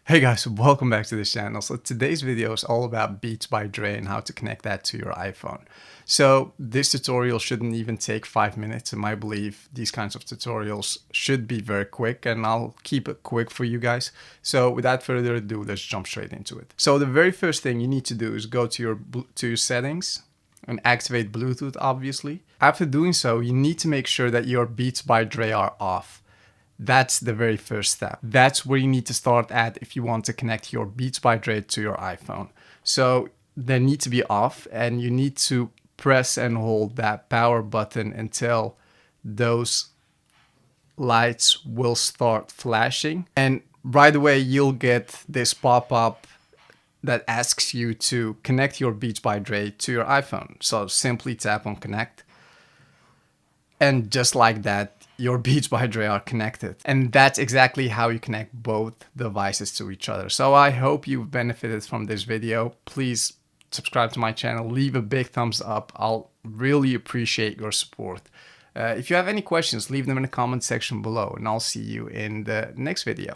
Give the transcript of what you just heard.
Hey guys, welcome back to this channel. So today's video is all about Beats by Dre and how to connect that to your iPhone. So this tutorial shouldn't even take 5 minutes. In my belief, these kinds of tutorials should be very quick and I'll keep it quick for you guys. So without further ado, let's jump straight into it. So the very first thing you need to do is go to your settings and activate Bluetooth, obviously. After doing so, you need to make sure that your Beats by Dre are off. That's the very first step. That's where you need to start at if you want to connect your Beats by Dre to your iPhone. So they need to be off and you need to press and hold that power button until those lights will start flashing. And right away, you'll get this pop-up that asks you to connect your Beats by Dre to your iPhone. So simply tap on connect. And just like that, your Beats by Dre are connected. And that's exactly how you connect both devices to each other. So I hope you've benefited from this video. Please subscribe to my channel, leave a big thumbs up. I'll really appreciate your support. If you have any questions, leave them in the comment section below and I'll see you in the next video.